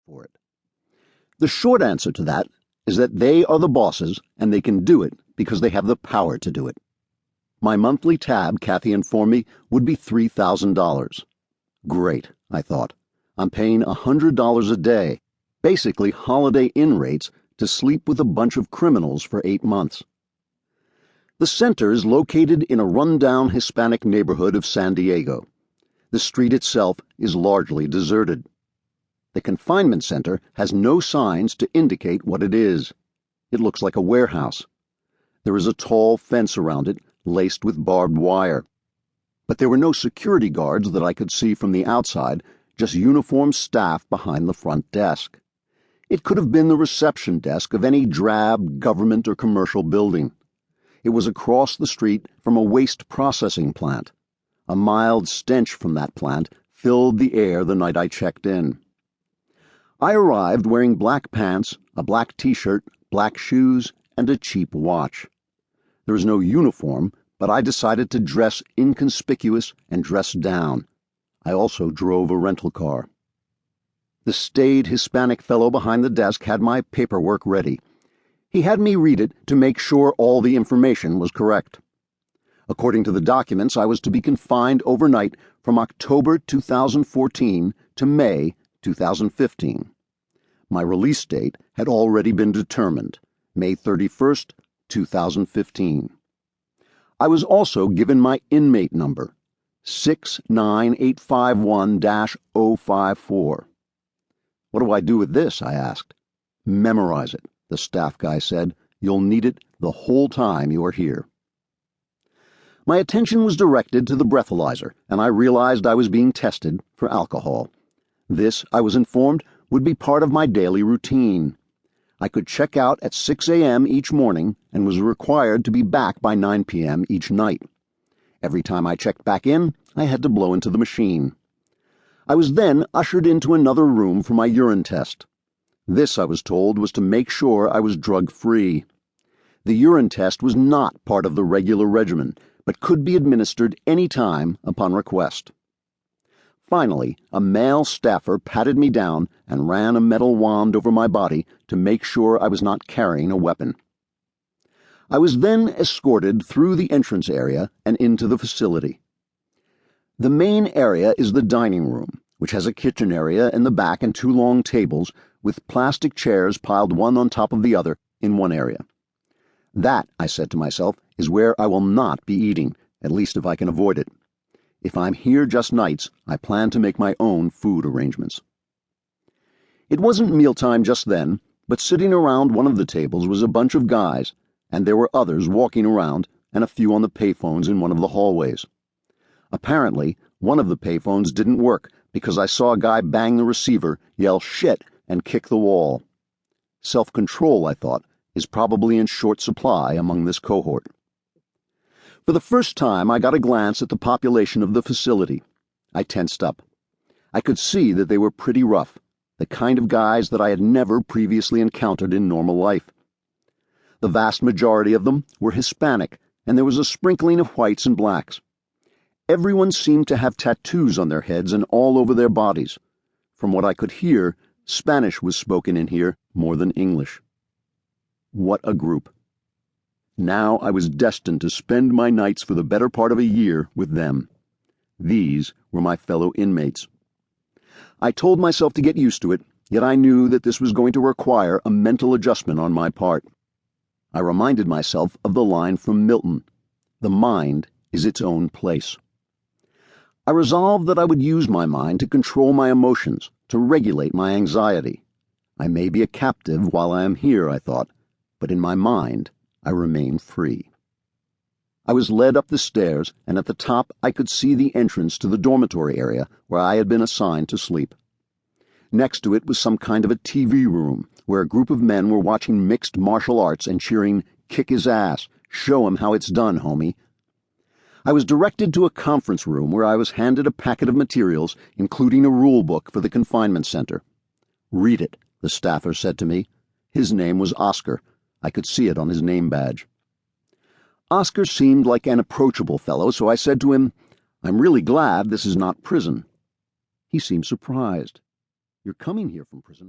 for it? The short answer to that is that they are the bosses and they can do it because they have the power to do it. My monthly tab, Kathy informed me, would be $3,000. Great, I thought. I'm paying $100 a day, basically Holiday Inn rates, to sleep with a bunch of criminals for 8 months. The center is located in a rundown Hispanic neighborhood of San Diego. The street itself is largely deserted. The confinement center has no signs to indicate what it is. It looks like a warehouse. There is a tall fence around it, laced with barbed wire. But there were no security guards that I could see from the outside, just uniformed staff behind the front desk. It could have been the reception desk of any drab government or commercial building. It was across the street from a waste processing plant. A mild stench from that plant filled the air the night I checked in. I arrived wearing black pants, a black t-shirt, black shoes, and a cheap watch. There was no uniform, but I decided to dress inconspicuous and dress down. I also drove a rental car. The staid Hispanic fellow behind the desk had my paperwork ready. He had me read it to make sure all the information was correct. According to the documents, I was to be confined overnight from October 2014 to May 2015. My release date had already been determined, May 31st, 2015. I was also given my inmate number, 69851-054. What do I do with this? I asked. Memorize it, the staff guy said. You'll need it the whole time you are here. My attention was directed to the breathalyzer, and I realized I was being tested for alcohol. This, I was informed, would be part of my daily routine. I could check out at 6 a.m. each morning and was required to be back by 9 p.m. each night. Every time I checked back in, I had to blow into the machine. I was then ushered into another room for my urine test. This, I was told, was to make sure I was drug-free. The urine test was not part of the regular regimen, but could be administered any time upon request. Finally, a male staffer patted me down and ran a metal wand over my body to make sure I was not carrying a weapon. I was then escorted through the entrance area and into the facility. The main area is the dining room, which has a kitchen area in the back and 2 long tables with plastic chairs piled one on top of the other in one area. That, I said to myself, is where I will not be eating, at least if I can avoid it. If I'm here just nights, I plan to make my own food arrangements. It wasn't mealtime just then, but sitting around one of the tables was a bunch of guys, and there were others walking around and a few on the payphones in one of the hallways. Apparently, one of the payphones didn't work because I saw a guy bang the receiver, yell shit, and kick the wall. Self-control, I thought, is probably in short supply among this cohort. For the first time, I got a glance at the population of the facility. I tensed up. I could see that they were pretty rough, the kind of guys that I had never previously encountered in normal life. The vast majority of them were Hispanic, and there was a sprinkling of whites and blacks. Everyone seemed to have tattoos on their heads and all over their bodies. From what I could hear, Spanish was spoken in here more than English. What a group. Now I was destined to spend my nights for the better part of a year with them. These were my fellow inmates. I told myself to get used to it, yet I knew that this was going to require a mental adjustment on my part. I reminded myself of the line from Milton, "The mind is its own place." I resolved that I would use my mind to control my emotions, to regulate my anxiety. I may be a captive while I am here, I thought, but in my mind I remain free. I was led up the stairs, and at the top I could see the entrance to the dormitory area where I had been assigned to sleep. Next to it was some kind of a TV room where a group of men were watching mixed martial arts and cheering, "Kick his ass, show him how it's done, homie." I was directed to a conference room where I was handed a packet of materials, including a rule book for the confinement center. "Read it," the staffer said to me. His name was Oscar. I could see it on his name badge. Oscar seemed like an approachable fellow, so I said to him, "I'm really glad this is not prison." He seemed surprised. "You're coming here from prison."